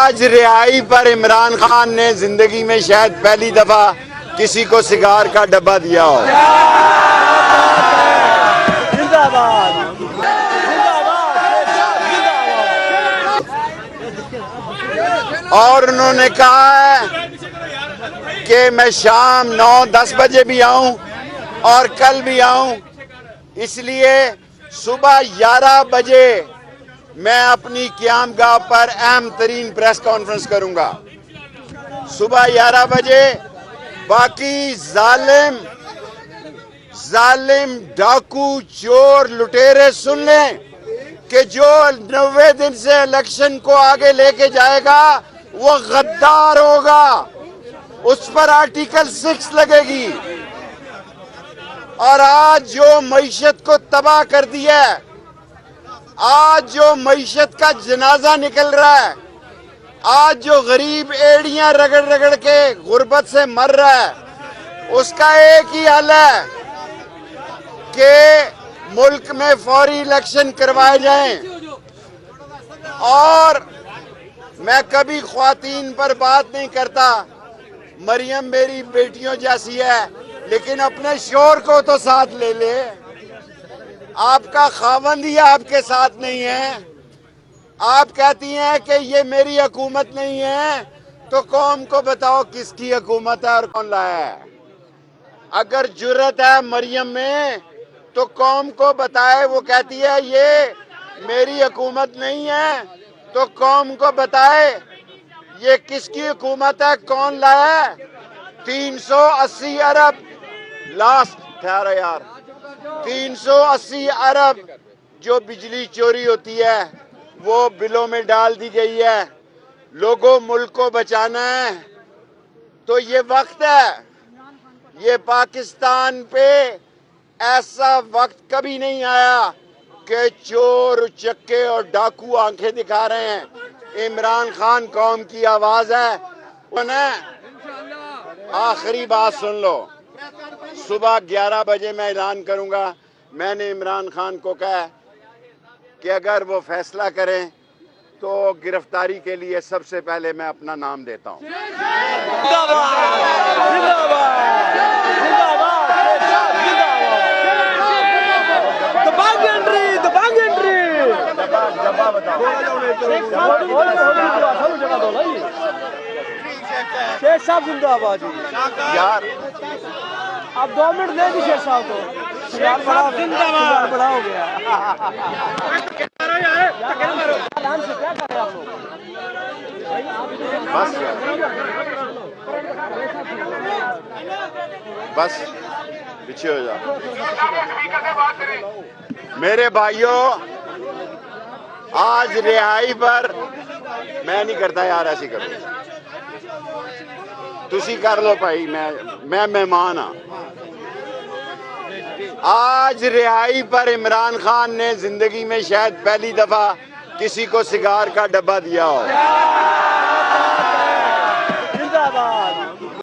आज रिहाई पर इमरान खान ने जिंदगी में शायद पहली दफा किसी को सिगार का डब्बा दिया हो। और उन्होंने कहा है कि मैं शाम 9-10 बजे भी आऊं और कल भी आऊं, इसलिए सुबह 11 बजे मैं अपनी क़यामगाह पर अहम तरीन प्रेस कॉन्फ्रेंस करूंगा। सुबह 11 बजे बाकी जालिम डाकू चोर लुटेरे सुन लें कि जो 90 दिन से इलेक्शन को आगे लेके जाएगा वो गद्दार होगा, उस पर आर्टिकल 6 लगेगी। और आज जो मईशत को तबाह कर दिया है, आज जो मईशत का जनाजा निकल रहा है, आज जो गरीब एड़ियां रगड़ रगड़ के गुर्बत से मर रहा है, उसका एक ही हल है कि मुल्क में फौरी इलेक्शन करवाए जाएं। और मैं कभी ख्वातीन पर बात नहीं करता, मरियम मेरी बेटियों जैसी है, लेकिन अपने शोर को तो साथ ले ले। आपका खावंद ही आपके साथ नहीं है। आप कहती हैं कि ये मेरी हुकूमत नहीं है, तो कौम को बताओ किसकी हुकूमत है और कौन लाया है। अगर जुर्रत है मरियम में तो कौम को बताए। वो कहती है ये मेरी हुकूमत नहीं है, तो कौम को बताए ये किसकी हुकूमत है, कौन लाया है। 380 अरब लास्ट ठहरा यार, 380 अरब जो बिजली चोरी होती है वो बिलों में डाल दी गई है। लोगों, मुल्क को बचाना है तो ये वक्त है। ये पाकिस्तान पे ऐसा वक्त कभी नहीं आया कि चोर चक्के और डाकू आंखें दिखा रहे हैं। इमरान खान कौम की आवाज है। उन्हें आखिरी बात सुन लो, सुबह 11 बजे मैं ऐलान करूंगा। मैंने इमरान खान को कहा कि अगर वो फैसला करें तो गिरफ्तारी के लिए सबसे पहले मैं अपना नाम देता हूं। शेख साहब जिंदाबाद यार अब 2 मिनट दे दी शेख साहब को। शेख साहब जिंदाबाद बड़ा हो गया। क्या कर रहे आप लोग? बस पीछे हो जा। मेरे भाइयों, आज रिहाई पर मैं नहीं करता यार, ऐसी करो तुसी कर लो भाई, मैं मेहमान हाँ। आज रिहाई पर इमरान खान ने जिंदगी में शायद पहली दफा किसी को सिगार का डब्बा दिया हो।